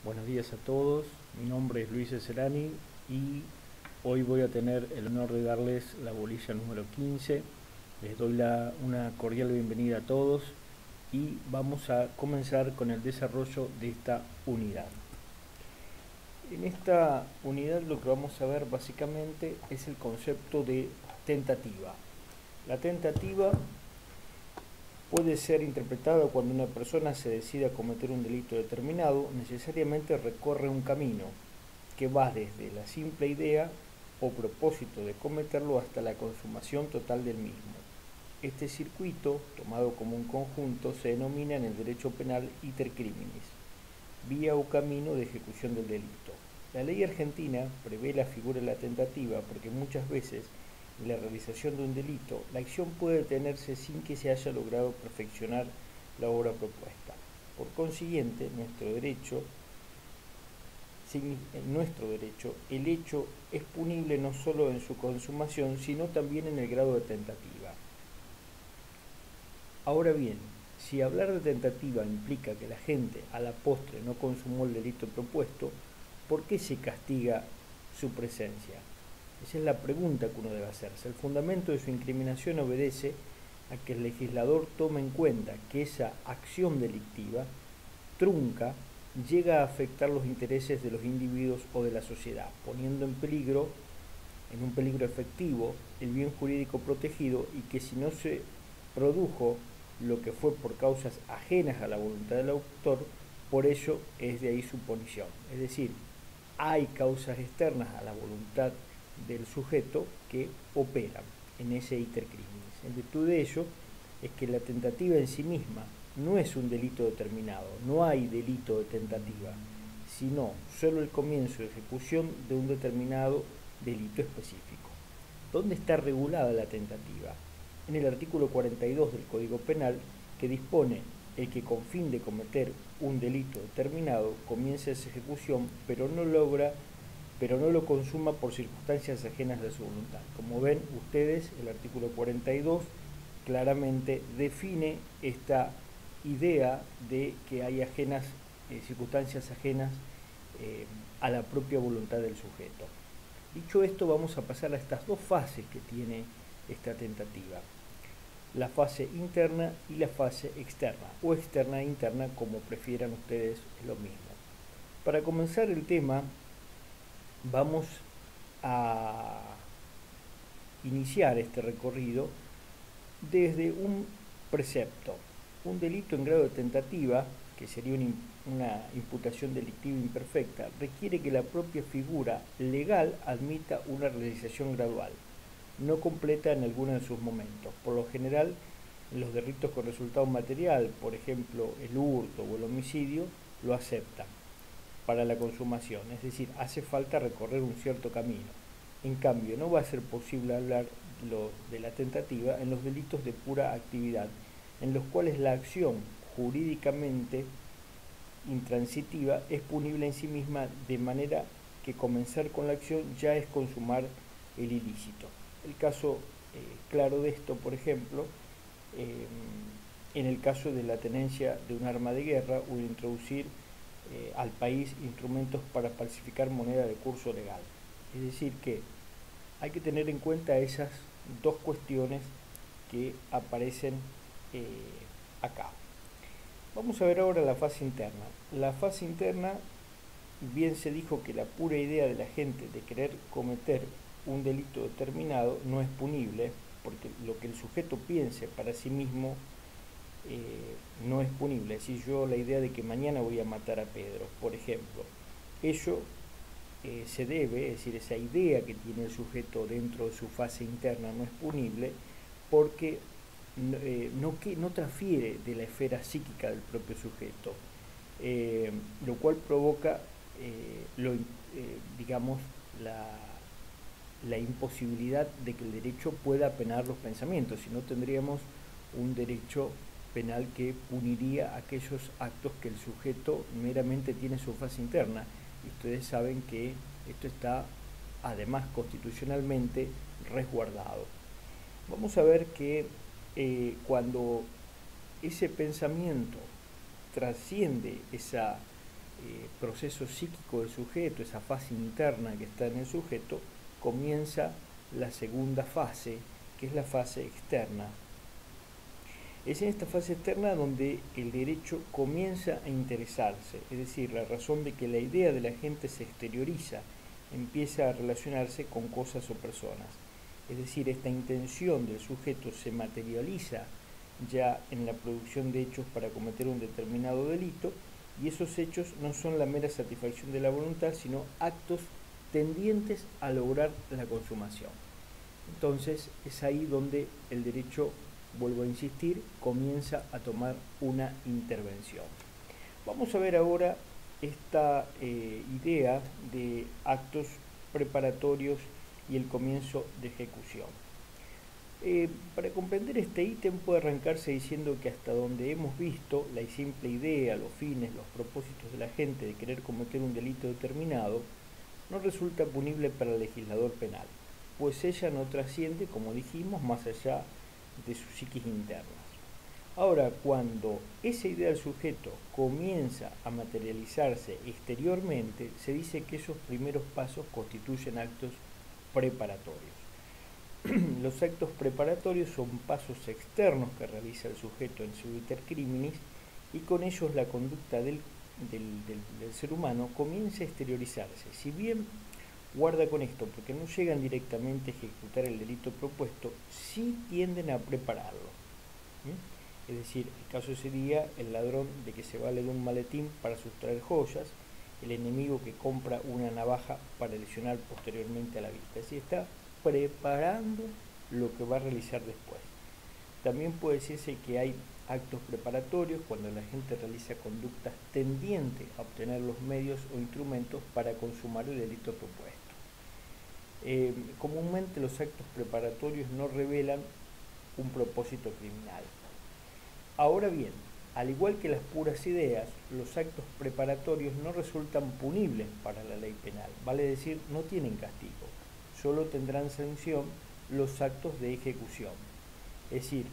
Buenos días a todos, mi nombre es Luis Eserani y hoy voy a tener el honor de darles la bolilla número 15. Les doy una cordial bienvenida a todos y vamos a comenzar con el desarrollo de esta unidad. En esta unidad lo que vamos a ver básicamente es el concepto de tentativa. La tentativa puede ser interpretada cuando una persona se decide a cometer un delito determinado, necesariamente recorre un camino que va desde la simple idea o propósito de cometerlo hasta la consumación total del mismo. Este circuito, tomado como un conjunto, se denomina en el derecho penal iter criminis, vía o camino de ejecución del delito. La ley argentina prevé la figura de la tentativa porque muchas veces en la realización de un delito, la acción puede detenerse sin que se haya logrado perfeccionar la obra propuesta. Por consiguiente, nuestro derecho, el hecho es punible no solo en su consumación, sino también en el grado de tentativa. Ahora bien, si hablar de tentativa implica que la gente a la postre no consumó el delito propuesto, ¿por qué se castiga su presencia? Esa es la pregunta que uno debe hacerse. El fundamento de su incriminación obedece a que el legislador tome en cuenta que esa acción delictiva trunca, llega a afectar los intereses de los individuos o de la sociedad, poniendo en un peligro efectivo, el bien jurídico protegido y que si no se produjo lo que fue por causas ajenas a la voluntad del autor, por ello es de ahí su punición. Es decir, hay causas externas a la voluntad del sujeto que operan en ese iter criminis. En virtud de ello es que la tentativa en sí misma no es un delito determinado, no hay delito de tentativa, sino solo el comienzo de ejecución de un determinado delito específico. ¿Dónde está regulada la tentativa? En el artículo 42 del Código Penal, que dispone el que con fin de cometer un delito determinado comience esa ejecución, pero no lo consuma por circunstancias ajenas de su voluntad. Como ven ustedes, el artículo 42 claramente define esta idea de que hay circunstancias ajenas a la propia voluntad del sujeto. Dicho esto, vamos a pasar a estas dos fases que tiene esta tentativa: la fase interna y la fase externa, o externa e interna, como prefieran ustedes, es lo mismo. Para comenzar el tema, vamos a iniciar este recorrido desde un precepto. Un delito en grado de tentativa, que sería una imputación delictiva imperfecta, requiere que la propia figura legal admita una realización gradual, no completa en alguno de sus momentos. Por lo general, en los delitos con resultado material, por ejemplo el hurto o el homicidio, lo aceptan para la consumación, es decir, hace falta recorrer un cierto camino. En cambio, no va a ser posible hablar de la tentativa en los delitos de pura actividad, en los cuales la acción jurídicamente intransitiva es punible en sí misma, de manera que comenzar con la acción ya es consumar el ilícito. El caso claro de esto, por ejemplo, en el caso de la tenencia de un arma de guerra o de introducir al país instrumentos para falsificar moneda de curso legal. Es decir que hay que tener en cuenta esas dos cuestiones que aparecen acá. Vamos a ver ahora la fase interna. La fase interna, bien se dijo que la pura idea de la gente de querer cometer un delito determinado no es punible, porque lo que el sujeto piense para sí mismo no es punible. Si yo la idea de que mañana voy a matar a Pedro, por ejemplo, ello se debe, es decir, esa idea que tiene el sujeto dentro de su fase interna no es punible porque no transfiere de la esfera psíquica del propio sujeto, lo cual provoca, digamos, la imposibilidad de que el derecho pueda penar los pensamientos, si no tendríamos un derecho penal que puniría aquellos actos que el sujeto meramente tiene en su fase interna. Y ustedes saben que esto está además constitucionalmente resguardado. Vamos a ver que cuando ese pensamiento trasciende esa proceso psíquico del sujeto, esa fase interna que está en el sujeto, comienza la segunda fase, que es la fase externa. Es en esta fase externa donde el derecho comienza a interesarse, es decir, la razón de que la idea de la gente se exterioriza, empieza a relacionarse con cosas o personas. Es decir, esta intención del sujeto se materializa ya en la producción de hechos para cometer un determinado delito, y esos hechos no son la mera satisfacción de la voluntad, sino actos tendientes a lograr la consumación. Entonces es ahí donde el derecho, vuelvo a insistir, comienza a tomar una intervención. Vamos a ver ahora esta idea de actos preparatorios y el comienzo de ejecución. Para comprender este ítem puede arrancarse diciendo que hasta donde hemos visto, la simple idea, los fines, los propósitos de la gente de querer cometer un delito determinado no resulta punible para el legislador penal, pues ella no trasciende, como dijimos, más allá de sus psiquis internas. Ahora, cuando esa idea del sujeto comienza a materializarse exteriormente, se dice que esos primeros pasos constituyen actos preparatorios. Los actos preparatorios son pasos externos que realiza el sujeto en su iter criminis, y con ellos la conducta del ser humano comienza a exteriorizarse. Si bien guarda con esto, porque no llegan directamente a ejecutar el delito propuesto, sí tienden a prepararlo. Es decir, el caso sería el ladrón de que se vale de un maletín para sustraer joyas, el enemigo que compra una navaja para lesionar posteriormente a la vista. Así está preparando lo que va a realizar después. También puede decirse que hay actos preparatorios cuando la gente realiza conductas tendientes a obtener los medios o instrumentos para consumar el delito propuesto. Comúnmente los actos preparatorios no revelan un propósito criminal. Ahora bien, al igual que las puras ideas, los actos preparatorios no resultan punibles para la ley penal, vale decir, no tienen castigo, solo tendrán sanción los actos de ejecución. Es decir,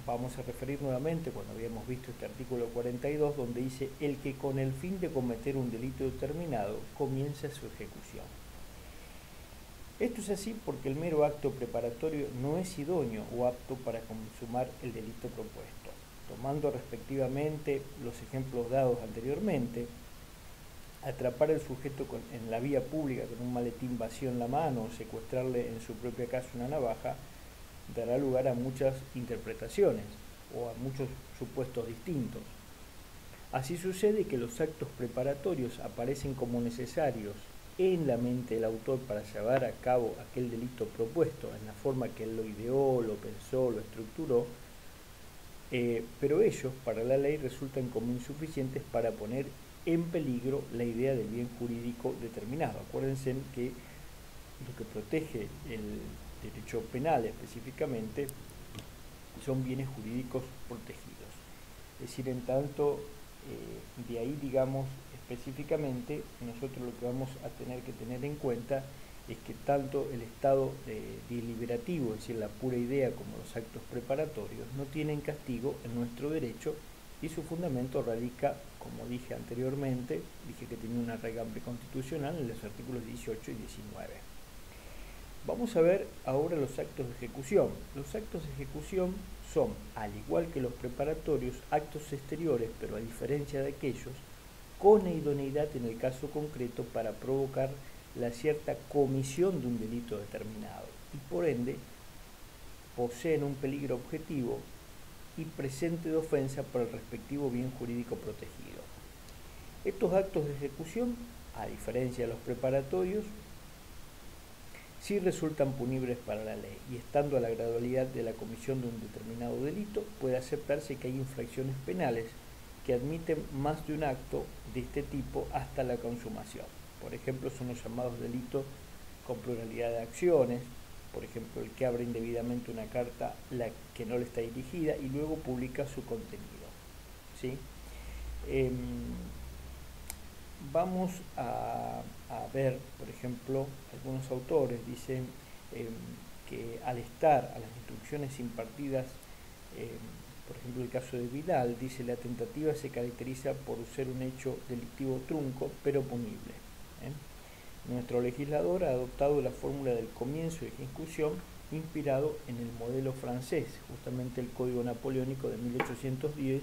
vamos a referir nuevamente cuando habíamos visto este artículo 42, donde dice el que con el fin de cometer un delito determinado comienza su ejecución. Esto es así porque el mero acto preparatorio no es idóneo o apto para consumar el delito propuesto. Tomando respectivamente los ejemplos dados anteriormente, atrapar al sujeto en la vía pública con un maletín vacío en la mano o secuestrarle en su propia casa una navaja dará lugar a muchas interpretaciones o a muchos supuestos distintos. Así sucede que los actos preparatorios aparecen como necesarios en la mente del autor para llevar a cabo aquel delito propuesto en la forma que él lo ideó, lo pensó, lo estructuró, pero ellos para la ley resultan como insuficientes para poner en peligro la idea del bien jurídico determinado. Acuérdense que lo que protege el derecho penal específicamente son bienes jurídicos protegidos. Es decir, en tanto, de ahí, digamos, específicamente, nosotros lo que vamos a tener que tener en cuenta es que tanto el estado deliberativo, es decir, la pura idea, como los actos preparatorios, no tienen castigo en nuestro derecho, y su fundamento radica, como dije anteriormente, dije que tenía una raigambre constitucional en los artículos 18 y 19. Vamos a ver ahora los actos de ejecución. Los actos de ejecución son, al igual que los preparatorios, actos exteriores, pero a diferencia de aquellos, con idoneidad en el caso concreto para provocar la cierta comisión de un delito determinado, y por ende poseen un peligro objetivo y presente de ofensa por el respectivo bien jurídico protegido. Estos actos de ejecución, a diferencia de los preparatorios, sí resultan punibles para la ley, y estando a la gradualidad de la comisión de un determinado delito, puede aceptarse que hay infracciones penales que admiten más de un acto de este tipo hasta la consumación. Por ejemplo, son los llamados delitos con pluralidad de acciones, por ejemplo, el que abre indebidamente una carta la que no le está dirigida y luego publica su contenido. ¿Sí? Vamos a ver, por ejemplo, algunos autores dicen que al estar a las instrucciones impartidas por ejemplo el caso de Vidal, dice la tentativa se caracteriza por ser un hecho delictivo trunco pero punible. Nuestro legislador ha adoptado la fórmula del comienzo y ejecución inspirado en el modelo francés, justamente el Código Napoleónico de 1810,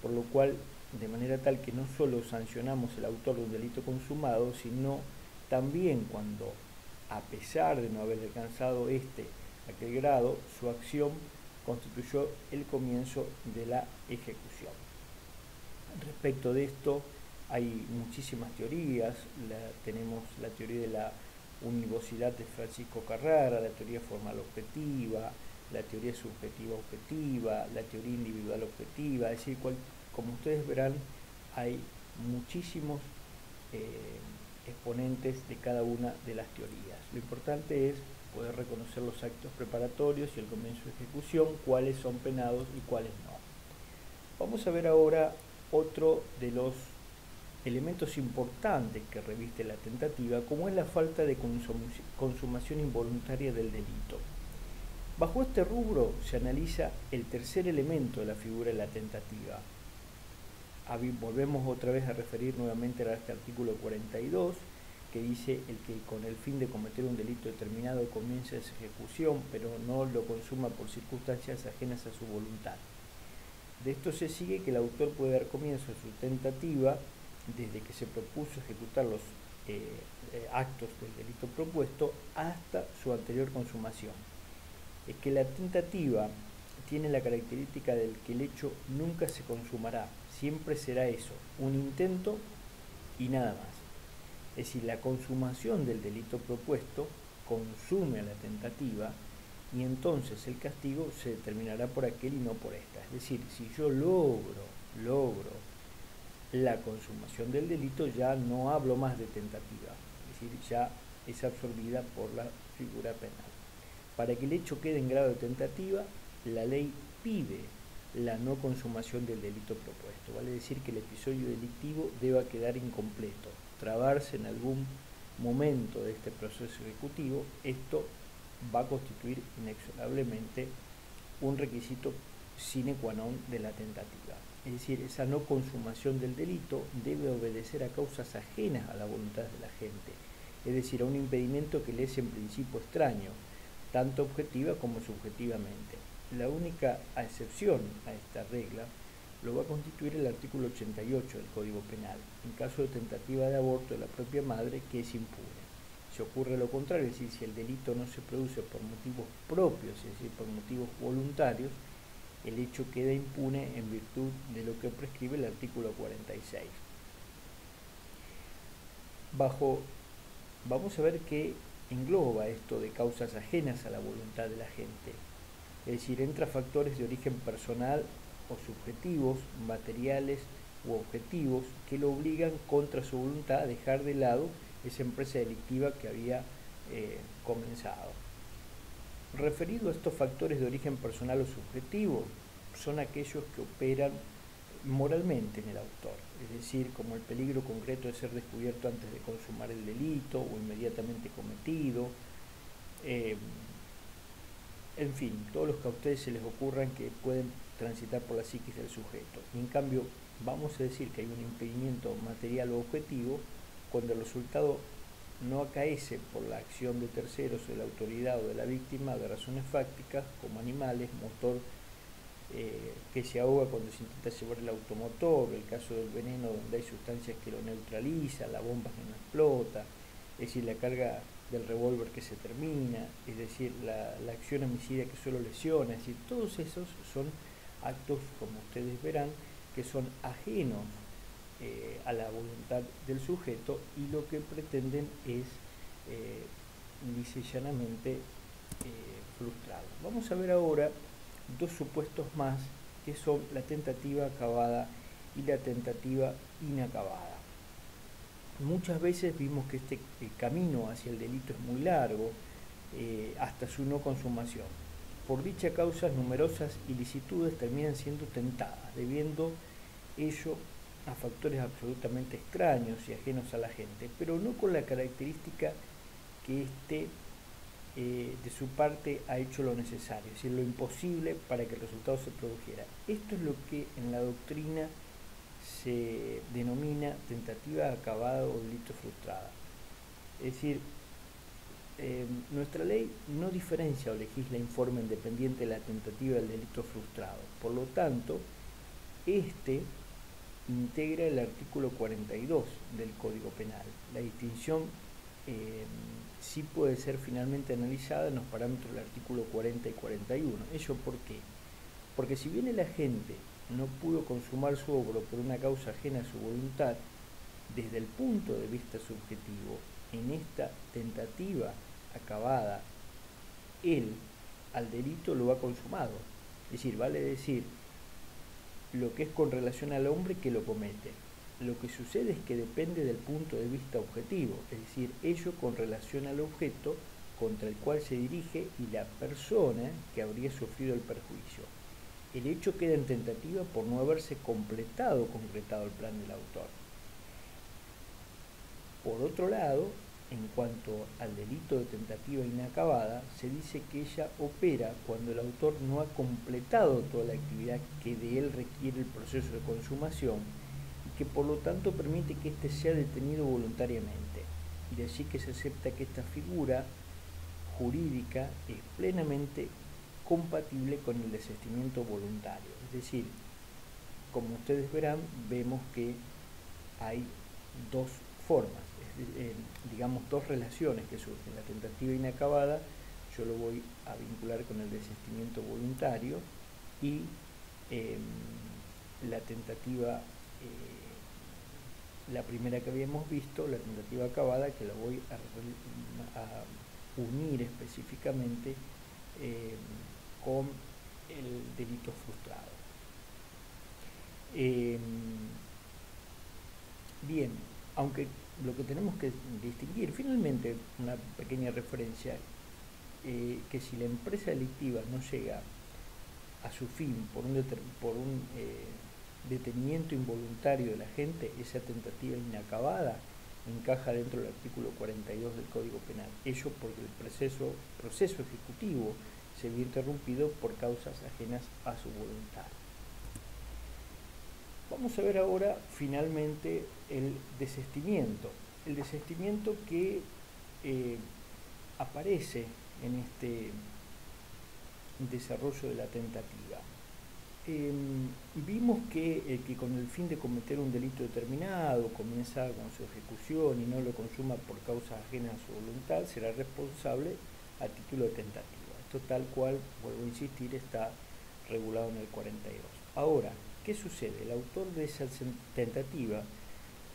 por lo cual, de manera tal que no solo sancionamos el autor de un delito consumado, sino también cuando, a pesar de no haber alcanzado aquel grado, su acción constituyó el comienzo de la ejecución. Respecto de esto, hay muchísimas teorías. Tenemos la teoría de la univocidad de Francisco Carrara, la teoría formal objetiva, la teoría subjetiva objetiva, la teoría individual objetiva, es decir, como ustedes verán, hay muchísimos exponentes de cada una de las teorías. Lo importante es poder reconocer los actos preparatorios y el comienzo de ejecución, cuáles son penados y cuáles no. Vamos a ver ahora otro de los elementos importantes que reviste la tentativa, como es la falta de consumación involuntaria del delito. Bajo este rubro se analiza el tercer elemento de la figura de la tentativa. Volvemos otra vez a referir nuevamente a este artículo 42, que dice el que con el fin de cometer un delito determinado comienza esa ejecución, pero no lo consuma por circunstancias ajenas a su voluntad. De esto se sigue que el autor puede dar comienzo a su tentativa desde que se propuso ejecutar los actos del delito propuesto hasta su anterior consumación. Es que la tentativa tiene la característica de que el hecho nunca se consumará, siempre será eso, un intento y nada más. Es decir, la consumación del delito propuesto consume a la tentativa y entonces el castigo se determinará por aquel y no por esta. Es decir, si yo logro la consumación del delito, ya no hablo más de tentativa, es decir, ya es absorbida por la figura penal. Para que el hecho quede en grado de tentativa, la ley pide la no consumación del delito propuesto, vale decir que el episodio delictivo deba quedar incompleto, trabarse en algún momento de este proceso ejecutivo. Esto va a constituir inexorablemente un requisito sine qua non de la tentativa. Es decir, esa no consumación del delito debe obedecer a causas ajenas a la voluntad de la gente, es decir, a un impedimento que le es en principio extraño, tanto objetiva como subjetivamente. La única excepción a esta regla lo va a constituir el artículo 88 del Código Penal, en caso de tentativa de aborto de la propia madre que es impune. Si ocurre lo contrario, es decir, si el delito no se produce por motivos propios, es decir, por motivos voluntarios, el hecho queda impune en virtud de lo que prescribe el artículo 46. Vamos a ver qué engloba esto de causas ajenas a la voluntad de la gente. Es decir, entra factores de origen personal o subjetivos, materiales u objetivos, que lo obligan contra su voluntad a dejar de lado esa empresa delictiva que había comenzado. Referido a estos factores de origen personal o subjetivo, son aquellos que operan moralmente en el autor, es decir, como el peligro concreto de ser descubierto antes de consumar el delito o inmediatamente cometido, en fin, todos los que a ustedes se les ocurran que pueden transitar por la psiquis del sujeto. Y en cambio, vamos a decir que hay un impedimento material o objetivo cuando el resultado no acaece por la acción de terceros o de la autoridad o de la víctima de razones fácticas, como animales, motor que se ahoga cuando se intenta llevar el automotor, el caso del veneno donde hay sustancias que lo neutralizan, la bomba que no explota, es decir, la carga del revólver que se termina, es decir, la acción homicida que solo lesiona, es decir, todos esos son actos, como ustedes verán, que son ajenos a la voluntad del sujeto y lo que pretenden es lisa y llanamente frustrarlo. Vamos a ver ahora dos supuestos más, que son la tentativa acabada y la tentativa inacabada. Muchas veces vimos que este camino hacia el delito es muy largo, hasta su no consumación. Por dicha causa, numerosas ilicitudes terminan siendo tentadas, debiendo ello a factores absolutamente extraños y ajenos a la gente, pero no con la característica que de su parte ha hecho lo necesario, es decir, lo imposible para que el resultado se produjera. Esto es lo que en la doctrina se denomina tentativa acabada o delito frustrada. Es decir, nuestra ley no diferencia o legisla en forma independiente la tentativa del delito frustrado. Por lo tanto, este integra el artículo 42 del Código Penal. La distinción sí puede ser finalmente analizada en los parámetros del artículo 40 y 41. ¿Ello por qué? Porque si bien el agente no pudo consumar su obra por una causa ajena a su voluntad, desde el punto de vista subjetivo, en esta tentativa acabada, él al delito lo ha consumado. Es decir, vale decir, lo que es con relación al hombre que lo comete. Lo que sucede es que depende del punto de vista objetivo, es decir, ello con relación al objeto contra el cual se dirige y la persona que habría sufrido el perjuicio. El hecho queda en tentativa por no haberse concretado el plan del autor. Por otro lado, en cuanto al delito de tentativa inacabada, se dice que ella opera cuando el autor no ha completado toda la actividad que de él requiere el proceso de consumación y que por lo tanto permite que éste sea detenido voluntariamente. De allí que se acepta que esta figura jurídica es plenamente compatible con el desistimiento voluntario. Es decir, como ustedes verán, vemos que hay dos formas, digamos dos relaciones que surgen. La tentativa inacabada yo lo voy a vincular con el desistimiento voluntario y la tentativa, la primera que habíamos visto, la tentativa acabada, que la voy a unir específicamente con el delito frustrado. Bien, aunque lo que tenemos que distinguir, finalmente una pequeña referencia, que si la empresa delictiva no llega a su fin por un detenimiento involuntario de la gente, esa tentativa inacabada encaja dentro del artículo 42 del Código Penal. Ello porque el proceso ejecutivo se vio interrumpido por causas ajenas a su voluntad. Vamos a ver ahora finalmente el desistimiento. El desistimiento que aparece en este desarrollo de la tentativa. Vimos que con el fin de cometer un delito determinado comienza con su ejecución y no lo consuma por causas ajenas a su voluntad, será responsable a título de tentativa. Esto tal cual, vuelvo a insistir, está regulado en el 42. Ahora, ¿qué sucede? El autor de esa tentativa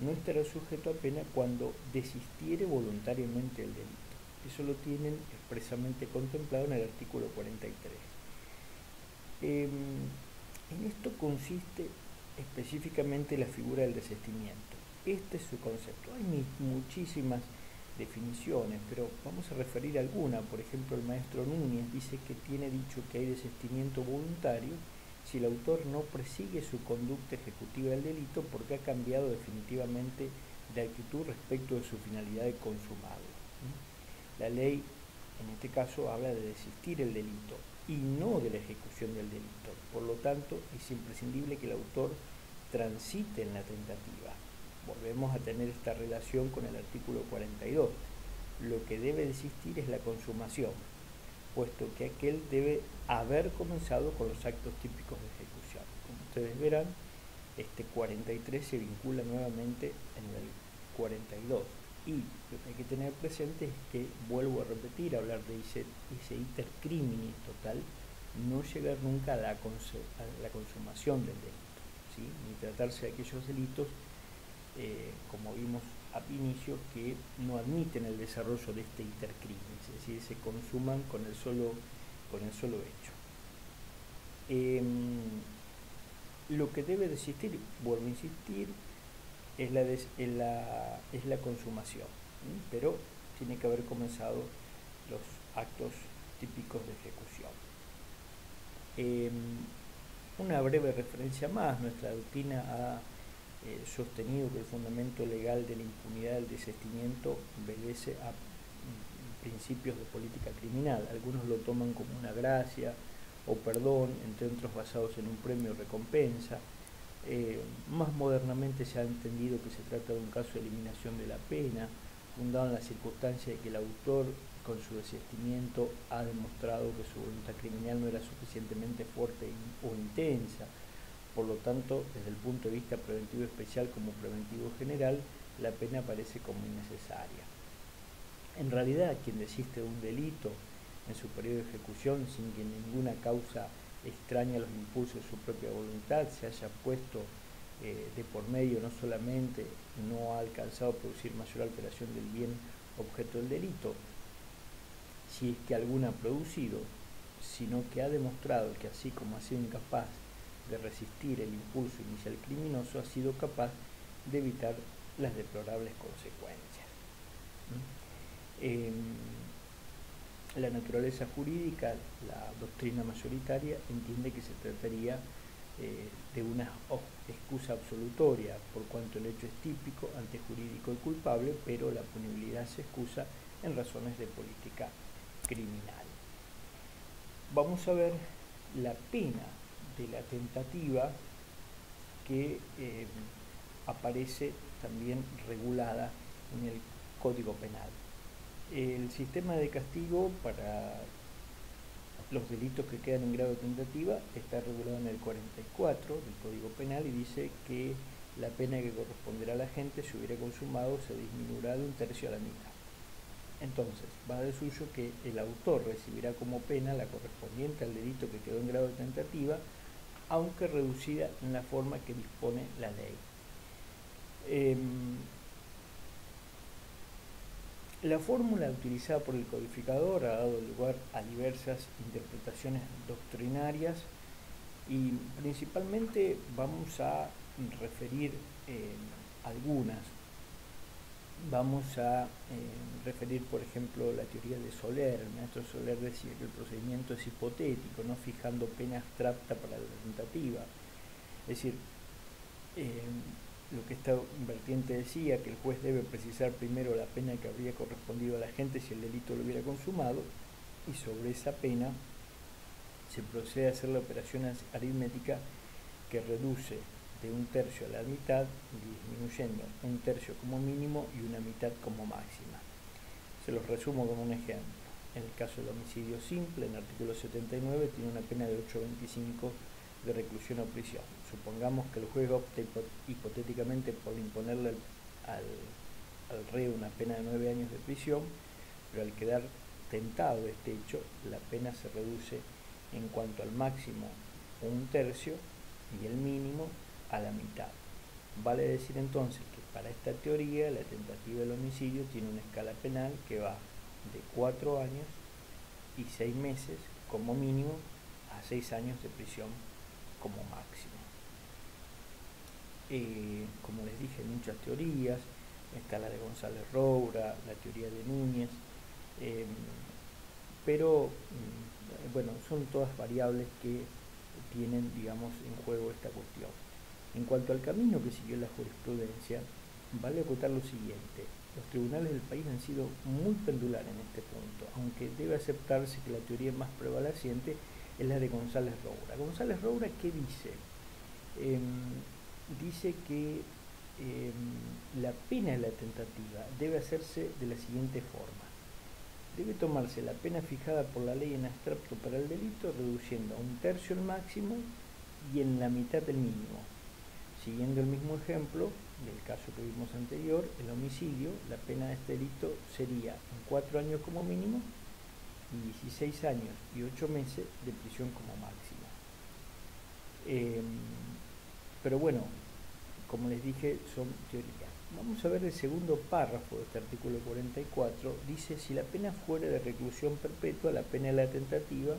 no estará sujeto a pena cuando desistiere voluntariamente del delito. Eso lo tienen expresamente contemplado en el artículo 43. En esto consiste específicamente la figura del desistimiento. Este es su concepto. Hay muchísimas definiciones, pero vamos a referir alguna. Por ejemplo, el maestro Núñez dice que tiene dicho que hay desistimiento voluntario si el autor no prosigue su conducta ejecutiva del delito porque ha cambiado definitivamente de actitud respecto de su finalidad de consumarlo. La ley, en este caso, habla de desistir el delito y no de la ejecución del delito. Por lo tanto, es imprescindible que el autor transite en la tentativa. Volvemos a tener esta relación con el artículo 42. Lo que debe desistir es la consumación, puesto que aquel debe haber comenzado con los actos típicos de ejecución. Como ustedes verán, este 43 se vincula nuevamente en el 42. Y lo que hay que tener presente es que, vuelvo a repetir, hablar de ese iter criminis total, no llegar nunca a la consumación del delito, ¿sí? Ni tratarse de aquellos delitos, como vimos a inicio, que no admiten el desarrollo de este iter criminis, es decir, se consuman con el solo hecho. Lo que debe desistir, vuelvo a insistir, es la consumación, ¿sí? Pero tiene que haber comenzado los actos típicos de ejecución. Una breve referencia más: nuestra doctrina ha sostenido que el fundamento legal de la impunidad del desistimiento obedece principios de política criminal. Algunos lo toman como una gracia o perdón, entre otros basados en un premio o recompensa. Más modernamente se ha entendido que se trata de un caso de eliminación de la pena, fundado en la circunstancia de que el autor, con su desistimiento, ha demostrado que su voluntad criminal no era suficientemente fuerte o intensa. Por lo tanto, desde el punto de vista preventivo especial como preventivo general, la pena parece como innecesaria. En realidad, quien desiste de un delito en su periodo de ejecución sin que ninguna causa extraña a los impulsos de su propia voluntad se haya puesto de por medio, no solamente no ha alcanzado a producir mayor alteración del bien objeto del delito, si es que alguna ha producido, sino que ha demostrado que así como ha sido incapaz de resistir el impulso inicial criminoso, ha sido capaz de evitar las deplorables consecuencias. La naturaleza jurídica, la doctrina mayoritaria, entiende que se trataría de una excusa absolutoria, por cuanto el hecho es típico, antejurídico y culpable, pero la punibilidad se excusa en razones de política criminal. Vamos a ver la pena de la tentativa que aparece también regulada en el Código Penal. El sistema de castigo para los delitos que quedan en grado de tentativa está regulado en el 44 del Código Penal y dice que la pena que corresponderá a la gente, si hubiera consumado, se disminuirá de 1/3 a la mitad. Entonces, va de suyo que el autor recibirá como pena la correspondiente al delito que quedó en grado de tentativa, aunque reducida en la forma que dispone la ley. La fórmula utilizada por el codificador ha dado lugar a diversas interpretaciones doctrinarias y principalmente vamos a referir algunas. Vamos a referir, por ejemplo, la teoría de Soler. El maestro Soler decía que el procedimiento es hipotético, no fijando pena abstracta para la tentativa. Es decir, lo que esta vertiente decía, que el juez debe precisar primero la pena que habría correspondido a la gente si el delito lo hubiera consumado, y sobre esa pena se procede a hacer la operación aritmética que reduce de 1/3 a la mitad, disminuyendo 1/3 como mínimo y una mitad como máxima. Se los resumo con un ejemplo. En el caso del homicidio simple, en el artículo 79, tiene una pena de 8,25 de reclusión o prisión. Supongamos que el juez opte hipotéticamente por imponerle al reo una pena de 9 años de prisión, pero al quedar tentado de este hecho, la pena se reduce en cuanto al máximo 1/3 y el mínimo a la mitad. Vale decir entonces que para esta teoría la tentativa del homicidio tiene una escala penal que va de 4 años y 6 meses como mínimo a 6 años de prisión como máximo. Como les dije, hay muchas teorías. Está la de González Roura, la teoría de Núñez, pero bueno, son todas variables que tienen, digamos, en juego esta cuestión. En cuanto al camino que siguió la jurisprudencia, vale acotar lo siguiente: los tribunales del país han sido muy pendulares en este punto, aunque debe aceptarse que la teoría más prevaleciente es la de González Roura. González Roura, ¿qué dice? Dice que la pena de la tentativa debe hacerse de la siguiente forma: debe tomarse la pena fijada por la ley en abstracto para el delito, reduciendo a 1/3 el máximo y en la mitad el mínimo. Siguiendo el mismo ejemplo del caso que vimos anterior, el homicidio, la pena de este delito sería en 4 años como mínimo y 16 años y 8 meses de prisión como máximo. Pero bueno, como les dije, son teorías. Vamos a ver el segundo párrafo de este artículo 44. Dice: si la pena fuera de reclusión perpetua, la pena de la tentativa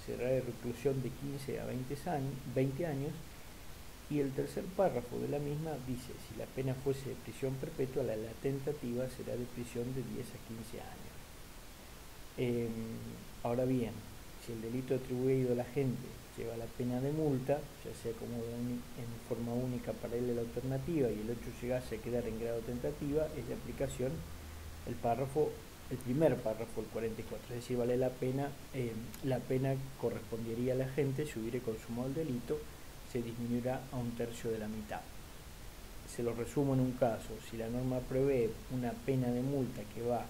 será de reclusión de 15 a 20 años. Y el tercer párrafo de la misma dice: si la pena fuese de prisión perpetua, la de la tentativa será de prisión de 10 a 15 años. Ahora bien, si el delito atribuido a la gente lleva la pena de multa, ya sea como en forma única para él la alternativa, y el hecho llegase a quedar en grado tentativa, es de aplicación el párrafo el primer párrafo, el 44, es decir, vale la pena, la pena correspondería a la gente si hubiera consumado el delito, se disminuirá a 1/3 de la mitad. Se lo resumo en un caso: si la norma prevé una pena de multa que va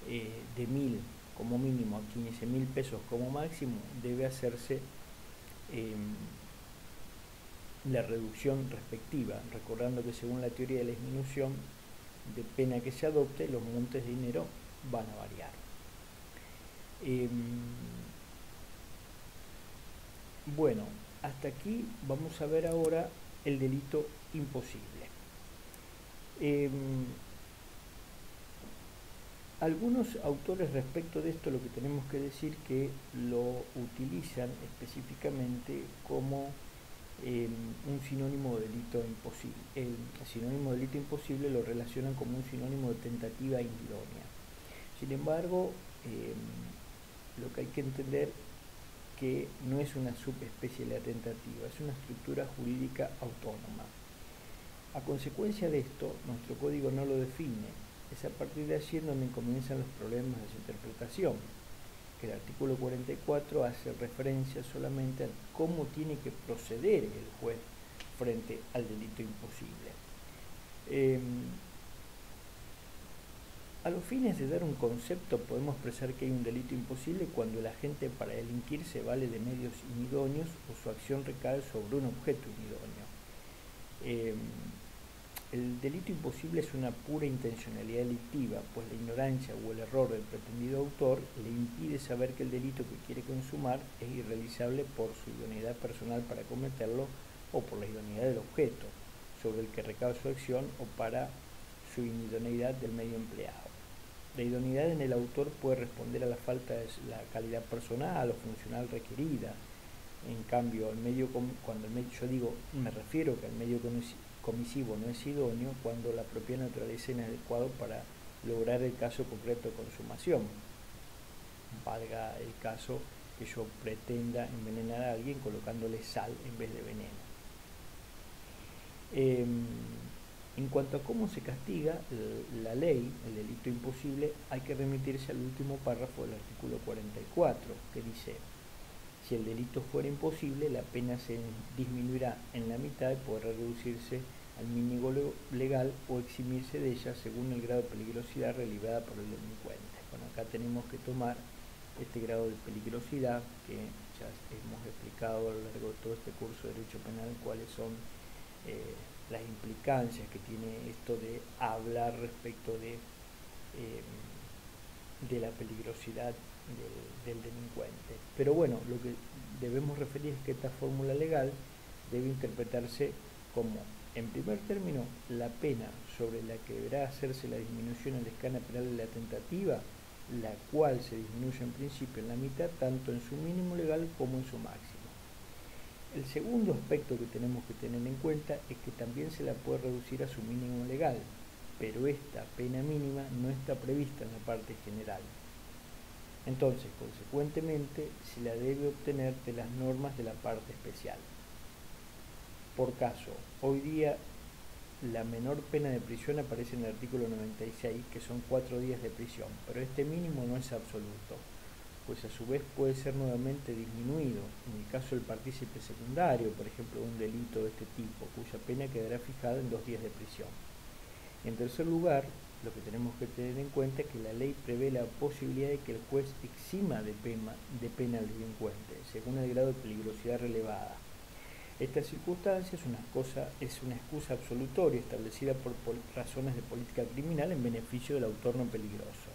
de 1.000 como mínimo a 15.000 pesos como máximo, debe hacerse la reducción respectiva, recordando que según la teoría de la disminución de pena que se adopte, los montes de dinero van a variar. Bueno, hasta aquí vamos a ver ahora el delito imposible. Algunos autores respecto de esto, lo que tenemos que decir, que lo utilizan específicamente como un sinónimo de delito imposible. El sinónimo de delito imposible lo relacionan como un sinónimo de tentativa idónea. Sin embargo, lo que hay que entender que no es una subespecie de la tentativa, es una estructura jurídica autónoma. A consecuencia de esto, nuestro código no lo define. Es a partir de allí donde comienzan los problemas de su interpretación, que el artículo 44 hace referencia solamente a cómo tiene que proceder el juez frente al delito imposible. A los fines de dar un concepto, podemos expresar que hay un delito imposible cuando el agente para delinquir se vale de medios inidóneos o su acción recae sobre un objeto inidóneo. El delito imposible es una pura intencionalidad delictiva, pues la ignorancia o el error del pretendido autor le impide saber que el delito que quiere consumar es irrealizable por su idoneidad personal para cometerlo o por la idoneidad del objeto sobre el que recae su acción o para su inidoneidad del medio empleado. La idoneidad en el autor puede responder a la falta de la calidad personal o funcional requerida. En cambio, me refiero que el medio comisivo no es idóneo cuando la propia naturaleza es inadecuada para lograr el caso concreto de consumación. Valga el caso que yo pretenda envenenar a alguien colocándole sal en vez de veneno. En cuanto a cómo se castiga la ley, el delito imposible, hay que remitirse al último párrafo del artículo 44, que dice: si el delito fuera imposible, la pena se disminuirá en la mitad y podrá reducirse al mínimo legal o eximirse de ella según el grado de peligrosidad relevada por el delincuente. Bueno, acá tenemos que tomar este grado de peligrosidad que ya hemos explicado a lo largo de todo este curso de Derecho Penal, cuáles son las implicancias que tiene esto de hablar respecto de la peligrosidad del delincuente. Pero bueno, lo que debemos referir es que esta fórmula legal debe interpretarse como, en primer término, la pena sobre la que deberá hacerse la disminución en la escala penal de la tentativa, la cual se disminuye en principio en la mitad, tanto en su mínimo legal como en su máximo. El segundo aspecto que tenemos que tener en cuenta es que también se la puede reducir a su mínimo legal, pero esta pena mínima no está prevista en la parte general. Entonces, consecuentemente, se la debe obtener de las normas de la parte especial. Por caso, hoy día la menor pena de prisión aparece en el artículo 96, que son 4 días de prisión, pero este mínimo no es absoluto, pues a su vez puede ser nuevamente disminuido en el caso del partícipe secundario, por ejemplo, un delito de este tipo, cuya pena quedará fijada en 2 días de prisión. En tercer lugar, lo que tenemos que tener en cuenta es que la ley prevé la posibilidad de que el juez exima de pena al delincuente, según el grado de peligrosidad relevada. Esta circunstancia es una excusa absolutoria establecida por razones de política criminal en beneficio del autor no peligroso.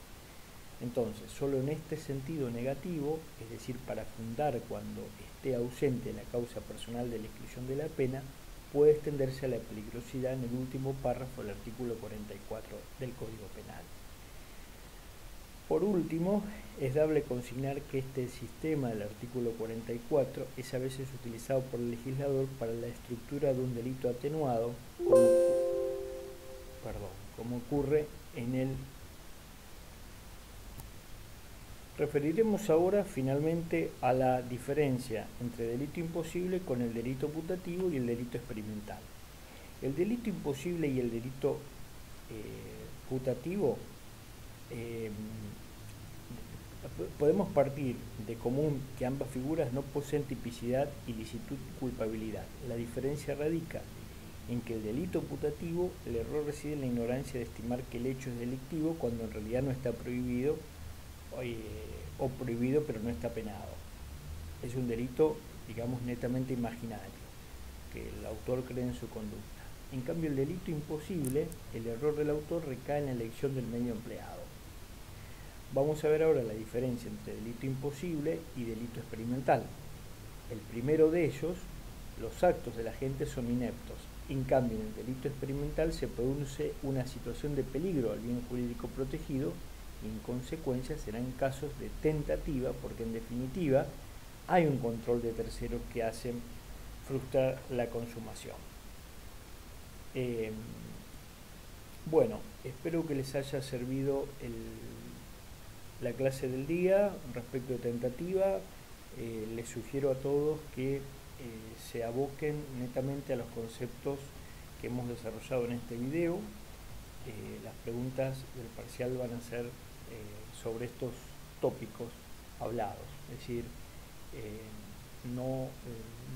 Entonces, solo en este sentido negativo, es decir, para fundar cuando esté ausente la causa personal de la exclusión de la pena, puede extenderse a la peligrosidad en el último párrafo del artículo 44 del Código Penal. Por último, es dable consignar que este sistema del artículo 44 es a veces utilizado por el legislador para la estructura de un delito atenuado, como ocurre en el... Referiremos ahora finalmente a la diferencia entre delito imposible con el delito putativo y el delito experimental. El delito imposible y el delito putativo Podemos partir de común que ambas figuras no poseen tipicidad, ilicitud, culpabilidad. La diferencia radica en que el delito putativo, el error reside en la ignorancia de estimar que el hecho es delictivo cuando en realidad no está prohibido, o prohibido pero no está penado. Es un delito, digamos, netamente imaginario, que el autor cree en su conducta. En cambio, el delito imposible, el error del autor recae en la elección del medio empleado. Vamos a ver ahora la diferencia entre delito imposible y delito experimental. El primero de ellos, los actos del agente son ineptos. En cambio, en el delito experimental se produce una situación de peligro al bien jurídico protegido y en consecuencia serán casos de tentativa, porque en definitiva hay un control de terceros que hacen frustrar la consumación. Bueno, espero que les haya servido la clase del día respecto de tentativa. Les sugiero a todos que se aboquen netamente a los conceptos que hemos desarrollado en este video. Las preguntas del parcial van a ser sobre estos tópicos hablados, es decir, no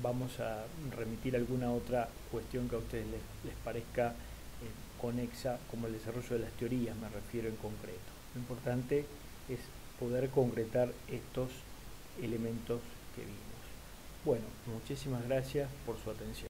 vamos a remitir alguna otra cuestión que a ustedes les parezca conexa, como el desarrollo de las teorías, me refiero en concreto. Lo importante es poder concretar estos elementos que vimos. Bueno, muchísimas gracias por su atención.